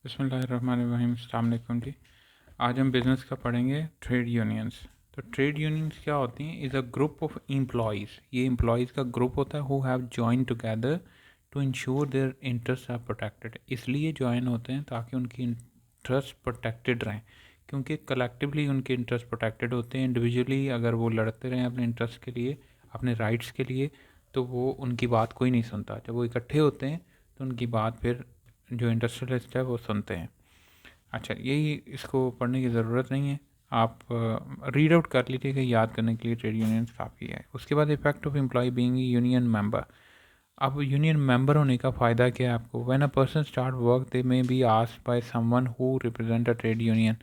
बिस्मिल्लाहिर्रहमानिर्रहीम। अस्सलाम वालेकुम जी। आज हम बिज़नेस का पढ़ेंगे ट्रेड यूनियंस। तो ट्रेड यूनियंस क्या होती हैं? Is a group of employees. ये एम्प्लॉयज़ का ग्रुप होता है who have join together to ensure their interest are protected. इसलिए जॉइन होते हैं ताकि उनकी इंटरेस्ट प्रोटेक्टेड रहें, क्योंकि कलेक्टिवली उनके इंटरेस्ट प्रोटेक्टेड होते हैं। इंडिविजुअली अगर वो लड़ते रहें अपने इंटरेस्ट के लिए, अपने राइट्स के लिए, तो वो उनकी बात कोई नहीं सुनता। जब वो इकट्ठे होते हैं तो उनकी बात फिर जो इंडस्ट्रियलिस्ट है वो सुनते हैं। अच्छा, यही इसको पढ़ने की ज़रूरत नहीं है, आप रीड आउट कर लीजिएगा। याद करने के लिए ट्रेड यूनियंस काफ़ी है। उसके बाद effect of employee being union member. अब यूनियन मेंबर होने का फ़ायदा क्या है आपको? When a person start work they may be asked by someone who represent a trade union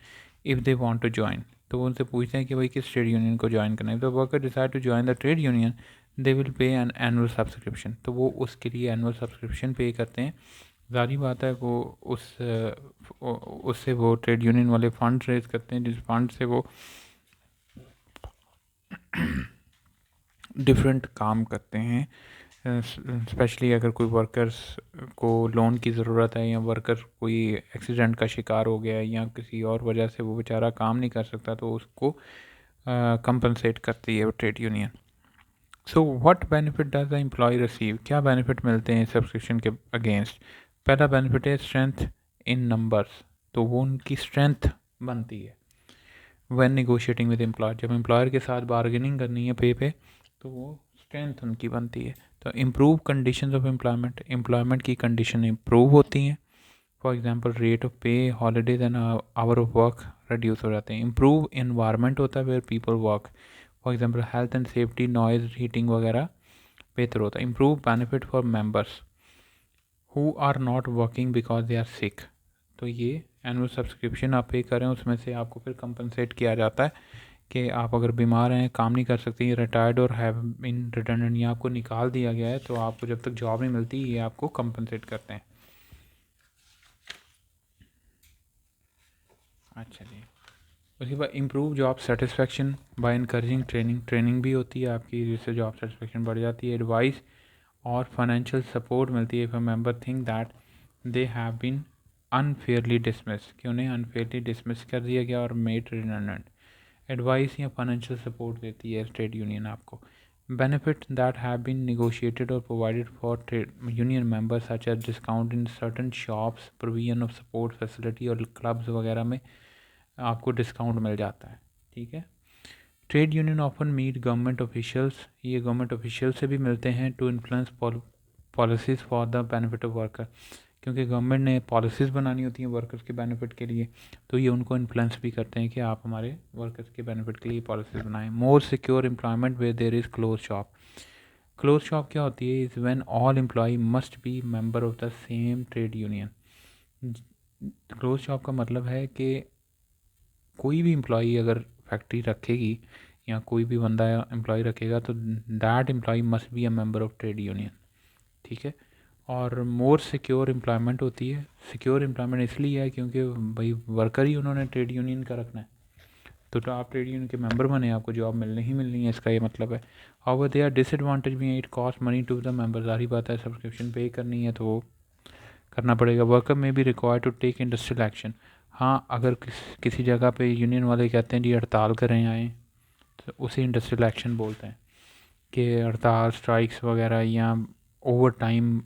if they want to join. तो वो उनसे पूछते हैं कि भाई किस ट्रेड यूनियन को ज्वाइन करना है। The worker decide to join the trade union they will pay an annual subscription. तो वो उसके लिए एनुअल सब्सक्रिप्शन पे करते हैं। ज़ाहिर बात है वो उससे वो ट्रेड यूनियन वाले फ़ंड रेज़ करते हैं, जिस फंड से वो डिफरेंट काम करते हैं। स्पेशली अगर कोई वर्कर्स को लोन की ज़रूरत है, या वर्कर कोई एक्सीडेंट का शिकार हो गया है, या किसी और वजह से वो बेचारा काम नहीं कर सकता, तो उसको कंपनसेट करती है वो trade union. So what benefit does the employee receive? क्या बेनिफिट मिलते हैं सब्सक्रिप्शन के अगेंस्ट? पहला बेनिफिट है स्ट्रेंथ इन नंबर्स। तो वो उनकी स्ट्रेंथ बनती है व्हेन नेगोशिएटिंग विद एम्प्लॉयर। जब एम्प्लॉयर के साथ बार्गेनिंग करनी है पे तो वो स्ट्रेंथ उनकी बनती है। तो improve conditions of employment. Employment की कंडीशन इम्प्रूव होती हैं। For example rate of pay, holidays and hour of work reduce हो जाते हैं। इम्प्रूव इन्वायरमेंट होता है where people work. For example health and safety, noise, heating वगैरह बेहतर होता है। Improve benefit for members who are not working because they are sick. तो ये एनुअल सब्सक्रिप्शन आप पे करें, उसमें से आपको फिर कंपनसेट किया जाता है कि आप अगर बीमार हैं, काम नहीं कर सकते, ये रिटायर्ड और हैव बीन रिडंडेंट, या आपको निकाल दिया गया है, तो आपको जब तक जॉब नहीं मिलती ये आपको कंपनसेट करते हैं। अच्छा जी। उसके बाद improve job satisfaction by encouraging training. Training भी होती है आपकी, जिससे जॉब सेटिस्फेक्शन बढ़ जाती है। एडवाइस और फाइनेंशियल सपोर्ट मिलती है if a member think that they have been unfairly dismiss, कि उन्हें अनफेयरली डिसमिस कर दिया गया और मेड रिडंडेंट। एडवाइस या फाइनेंशियल सपोर्ट देती है ट्रेड यूनियन आपको। Benefit that have been negotiated और provided for trade union members such as discount in certain shops, provision of support facility, और क्लब्स वगैरह में आपको डिस्काउंट मिल जाता है। ठीक है। Trade union often meet government officials. ये गवर्नमेंट ऑफिशियल से भी मिलते हैं to influence policies for the benefit of worker, क्योंकि गवर्नमेंट ने पॉलिसीज़ बनानी होती हैं वर्कर्स के बेनिफिट के लिए, तो ये उनको इन्फ्लुएंस भी करते हैं कि आप हमारे वर्कर्स के बेनिफिट के लिए पॉलिसीज़ बनाएं। More secure employment where there is close shop. Close shop क्या होती है? Is when all employee must be member of the same trade union. Close shop का मतलब है कि कोई भी एम्प्लॉई अगर फैक्ट्री रखेगी, या कोई भी बंदा एम्प्लॉय रखेगा, तो that employee must be a member of trade union. ठीक है। और मोर सिक्योर एम्प्लॉयमेंट होती है। सिक्योर एम्प्लॉयमेंट इसलिए है क्योंकि भाई वर्कर ही उन्होंने ट्रेड यूनियन का रखना है, तो आप ट्रेड यूनियन के मेंबर बने, आपको जॉब मिलनी ही मिलनी है, इसका ये मतलब है। और दे आर डिसएडवांटेज भी, it cost money to the member. सारी बात है, सब्सक्रिप्शन पे करनी है तो वो करना पड़ेगा। Worker may be require to take industrial action. हाँ, अगर किसी जगह पे यूनियन वाले कहते हैं जी हड़ताल करें आएँ, तो उसे इंडस्ट्रियल एक्शन बोलते हैं। कि हड़ताल, स्ट्राइक्स वगैरह, या ओवर टाइम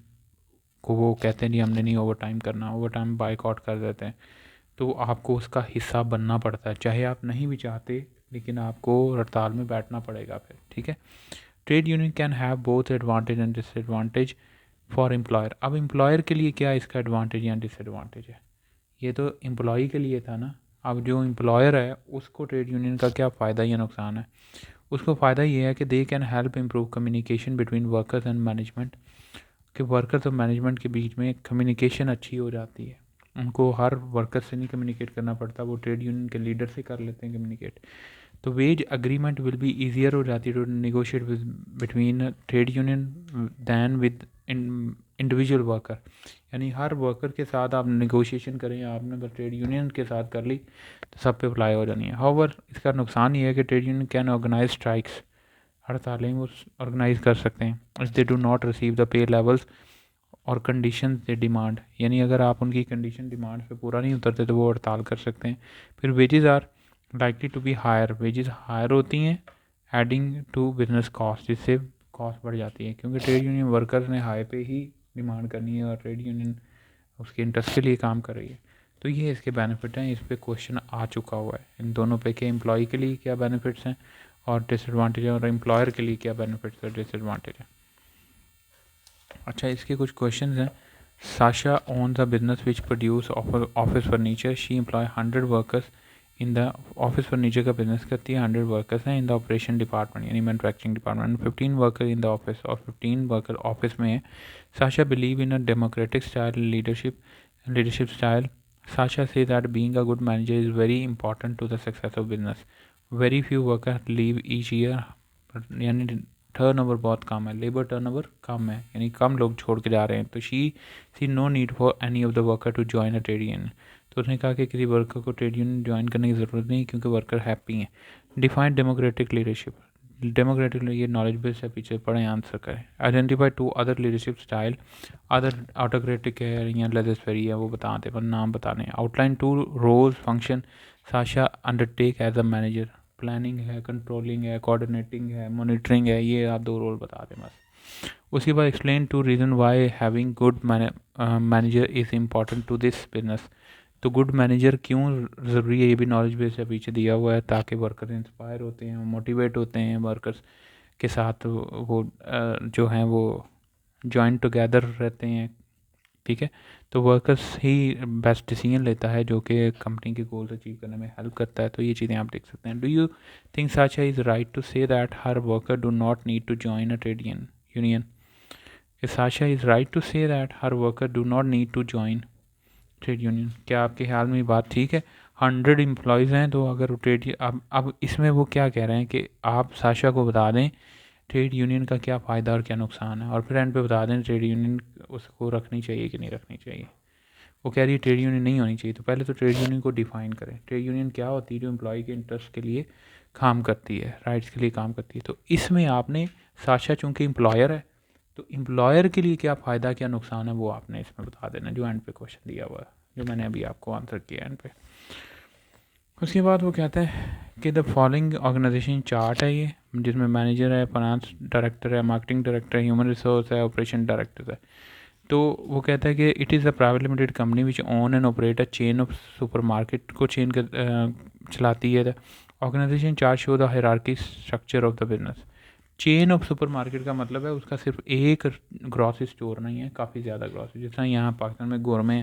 को वो कहते हैं जी हमने नहीं ओवर टाइम करना, ओवर टाइम बाइकआउट कर देते हैं। तो आपको उसका हिस्सा बनना पड़ता है, चाहे आप नहीं भी चाहते, लेकिन आपको हड़ताल में बैठना पड़ेगा फिर। ठीक है। Trade union can have both advantage and disadvantage for employer. अब एम्प्लॉयर के लिए क्या इसका एडवांटेज या डिसएडवांटेज है? ये तो एम्प्लॉई के लिए था ना। अब जो एम्प्लॉयर है उसको ट्रेड यूनियन का क्या फ़ायदा या नुकसान है? उसको फ़ायदा ये है कि they can help improve communication between workers and management. कि वर्कर्स और मैनेजमेंट के बीच में कम्युनिकेशन अच्छी हो जाती है। उनको हर वर्कर से नहीं कम्युनिकेट करना पड़ता, वो ट्रेड यूनियन के लीडर से कर लेते हैं कम्युनिकेट। तो wage agreement will be easier हो जाती है to negotiate with between trade union than with individual worker. यानी हर वर्कर के साथ आप निगोशिएशन करें, आपने बस ट्रेड यूनियन के साथ कर ली तो सब पे अप्लाई हो जानी है। हाउएवर इसका नुकसान ये है कि trade union can organise strikes. हड़तालें वो ऑर्गेनाइज कर सकते हैं if they do not receive the pay levels और कंडीशन दे डिमांड, यानी अगर आप उनकी कंडीशन डिमांड पे पूरा नहीं उतरते तो वो हड़ताल कर सकते हैं। फिर wages are likely to be higher, wages higher होती हैं एडिंग टू बिजनेस कॉस्ट, जिससे कॉस्ट बढ़ जाती है, क्योंकि ट्रेड यूनियन वर्कर्स ने हाई पे ही डिमांड करनी है और ट्रेड यूनियन उसके इंटरेस्ट के लिए काम कर रही है। तो ये इसके बेनिफिट हैं, इस पर क्वेश्चन आ चुका हुआ है इन दोनों पे कि एम्प्लॉय के लिए क्या बेनिफिट्स हैं और डिसएडवांटेज है, और एम्प्लॉयर के लिए क्या बेनिफिट्स और डिसएडवांटेज है। अच्छा, इसके कुछ क्वेश्चन हैं। Sasha owns a business which produce office furniture, she employ 100 workers in the office furniture का बिजनेस करती है, 100 वर्कर्स हैं इन द ऑपरेशन डिपार्टमेंट यानी manufacturing department, 15 worker in the office और 15 वर्कर ऑफिस में है। Sasha believe in a democratic style leadership style. Sasha says that being a good manager is very important to the success of business. Very few workers leave each year, यानी turnover बहुत कम है, labour turnover कम है, यानी कम लोग छोड़ के जा रहे हैं। तो see no need for any of the worker to join a trade union. तो उसने कहा कि किसी वर्कर को ट्रेड यूनियन ज्वाइन करने की ज़रूरत नहीं, क्योंकि वर्कर हैप्पी हैं। डिफाइन डेमोक्रेटिक लीडरशिप, डेमोक्रेटिक ये नॉलेज बेस्ड है, पीछे पढ़ें आंसर करें। Identify two other leadership style, other autocratic है या लेजिस्फेरी है, वो बताते पर नाम बताने। Outline two roles function Sasha undertake as a manager, planning है, कंट्रोलिंग है, कोऑर्डिनेटिंग है, मॉनिटरिंग है, ये आप 2 रोल बता दें बस। उसके बाद explain two reason why having good manager is important to this business. तो गुड मैनेजर क्यों ज़रूरी है, ये भी नॉलेज बेस है, पीछे दिया हुआ है, ताकि वर्कर इंस्पायर होते हैं, मोटिवेट होते हैं, वर्कर्स के साथ वो जो हैं वो जॉइन टुगेदर रहते हैं। ठीक है, तो वर्कर्स ही बेस्ट डिसीजन लेता है जो कि कंपनी के गोल्स अचीव करने में हेल्प करता है। तो ये चीज़ें आप देख सकते हैं। Do you think Sasha is right to say that her worker do not need to join a trade union? Sasha is right to say that her worker do not need to join trade union? क्या आपके ख्याल में ये बात ठीक है? 100 employees हैं, तो अगर ट्रेड अब इसमें वो क्या कह रहे हैं कि आप साशा को बता दें ट्रेड यूनियन का क्या फ़ायदा और क्या नुकसान है, और फिर एंड पे बता दें ट्रेड यूनियन उसको रखनी चाहिए कि नहीं रखनी चाहिए। वो कह रही है ट्रेड यूनियन नहीं होनी चाहिए, तो पहले तो ट्रेड यूनियन को डिफ़ाइन करें। ट्रेड यूनियन क्या होती है? जो एम्प्लॉय के इंटरेस्ट के लिए काम करती है, राइट्स के लिए काम करती है। तो इसमें आपने साशा चूँकि एम्प्लॉयर है, तो एम्प्लॉयर के लिए क्या फ़ायदा क्या नुकसान है वो आपने इसमें बता देना, जो एंड पे क्वेश्चन दिया हुआ है, जो मैंने अभी आपको आंसर किया एंड पे। उसके बाद वो कहते हैं कि द फॉलोइंग ऑर्गेनाइजेशन चार्ट है ये, जिसमें मैनेजर है, फाइनेंस डायरेक्टर है, मार्केटिंग डायरेक्टर है, ह्यूमन रिसोर्स है, ऑपरेशन डायरेक्टर है। तो वो कहता है कि it is a private limited company which own and operate a chain of supermarket को चेन कर चलाती है। Organisation chart show the hierarchy structure of the business. Chain of supermarket का मतलब है उसका सिर्फ एक ग्रॉसरी स्टोर नहीं है, काफ़ी ज़्यादा ग्रॉसरी, जिस तरह यहाँ पाकिस्तान में गोरमे,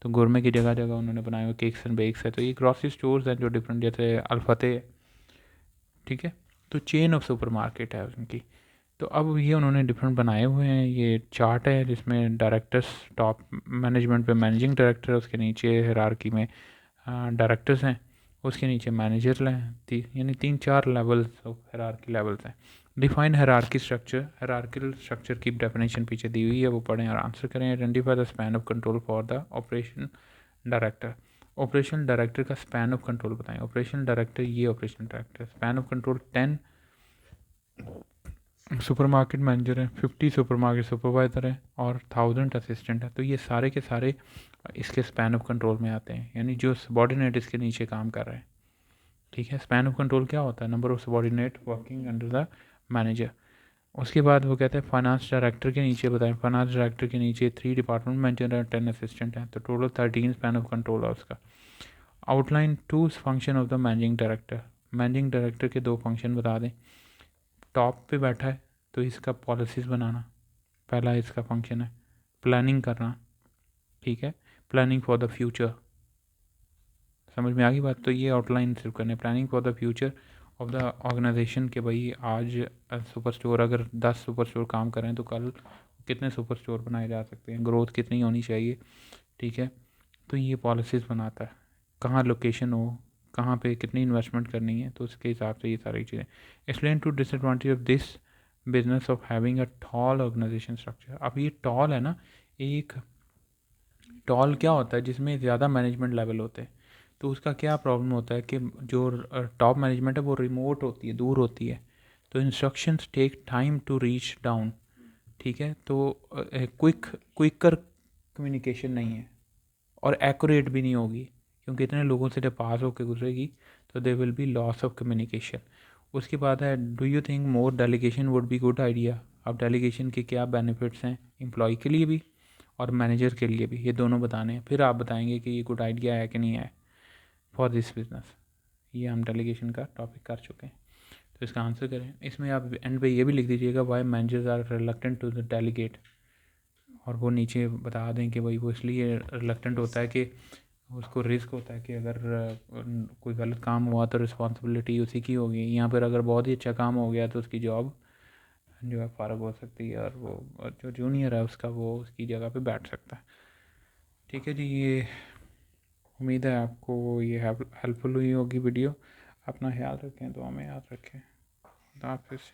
तो गोरमे की जगह जगह उन्होंने बनाए हुए केक्स एंड बेक्स है। तो ये ग्रॉसरी स्टोर्स हैं जो डिफरेंट, जैसे अल्फते, ठीक है, तो चेन ऑफ सुपर मार्केट है उनकी। तो अब ये उन्होंने डिफरेंट बनाए हुए हैं। ये चार्ट है जिसमें डायरेक्टर्स टॉप मैनेजमेंट पे मैनेजिंग डायरेक्टर, उसके नीचे हिरार्की में डायरेक्टर्स हैं, उसके नीचे मैनेजर हैं, यानी 3-4 लेवल्स ऑफ हिरार्की लेवल्स हैं। Define hierarchy structure, hierarchical structure की डेफिनेशन पीछे दी हुई है, वो पढ़ें और आंसर करें। Identify the span of control for the operation director. Operational director का स्पैन ऑफ कंट्रोल बताएं। ऑपरेशनल डायरेक्टर, ये operational director, span of control 10 supermarket manager है, 50 सुपरमार्केट सुपरवाइज़र है और 1000 असिस्टेंट है। तो ये सारे के सारे इसके स्पैन ऑफ कंट्रोल में आते हैं, यानी जो सबॉर्डिनेट इसके नीचे काम कर रहे हैं। ठीक है, स्पैन ऑफ कंट्रोल क्या होता है? Number of subordinate working under the manager. उसके बाद वो कहते हैं फाइनेंस डायरेक्टर के नीचे बताएं। फाइनेंस डायरेक्टर के नीचे 3 डिपार्टमेंट मैनेजर है, 10 असिस्टेंट हैं, तो टोटल 13 स्पैन ऑफ कंट्रोल है उसका। Outline 2 function of the managing director. Managing director के 2 फंक्शन बता दें। टॉप पे बैठा है तो इसका पॉलिसीज़ बनाना पहला इसका फंक्शन है, प्लानिंग करना, ठीक है, प्लानिंग फॉर द फ्यूचर। समझ में आ गई बात? तो ये आउटलाइन सिर्फ करने, planning for the future of the organisation, के भाई आज सुपर स्टोर अगर 10 सुपर स्टोर काम कर रहे हैं तो कल कितने सुपर स्टोर बनाए जा सकते हैं, ग्रोथ कितनी होनी चाहिए, ठीक है। तो ये पॉलिसीज़ बनाता है, कहाँ लोकेशन हो, कहाँ पे कितनी इन्वेस्टमेंट करनी है, तो उसके हिसाब से ये सारी चीज़ें। Explain two disadvantage of this business of having a tall organisation structure. अब ये टॉल है ना, एक टॉल क्या होता है? जिसमें ज़्यादा मैनेजमेंट लेवल होते हैं, तो उसका क्या प्रॉब्लम होता है कि जो टॉप मैनेजमेंट है वो रिमोट होती है, दूर होती है, तो instructions take time to reach down, ठीक है, तो क्विकर कम्युनिकेशन नहीं है और एक्यूरेट भी नहीं होगी, क्योंकि इतने लोगों से जब पास होकर गुजरेगी तो they will be loss of communication. उसके बाद है, do you think more delegation would be good idea. अब डेलीगेशन के क्या बेनिफिट्स हैं एम्प्लॉय के लिए भी और मैनेजर के लिए भी, ये दोनों बताने हैं, फिर आप बताएंगे कि ये गुड आइडिया है कि नहीं है फॉर दिस बिजनेस। ये हम डेलीगेशन का टॉपिक कर चुके हैं, तो इसका आंसर करें। इसमें आप एंड पे ये भी लिख दीजिएगा why managers are reluctant to the delegate, और वो नीचे बता दें कि भाई वो इसलिए रिलक्टेंट होता है कि उसको रिस्क होता है कि अगर कोई गलत काम हुआ तो रिस्पॉन्सिबिलिटी उसी की होगी। यहाँ पर अगर बहुत ही अच्छा काम हो गया तो उसकी जॉब जो है फ़ारग हो सकती है, और वो जो जूनियर है उसका वो उसकी जगह पे बैठ सकता है। ठीक है जी, ये उम्मीद है आपको ये हेल्पफुल हुई होगी वीडियो। अपना ख्याल रखें, दुआ में याद रखें। खुदा हाफिज़।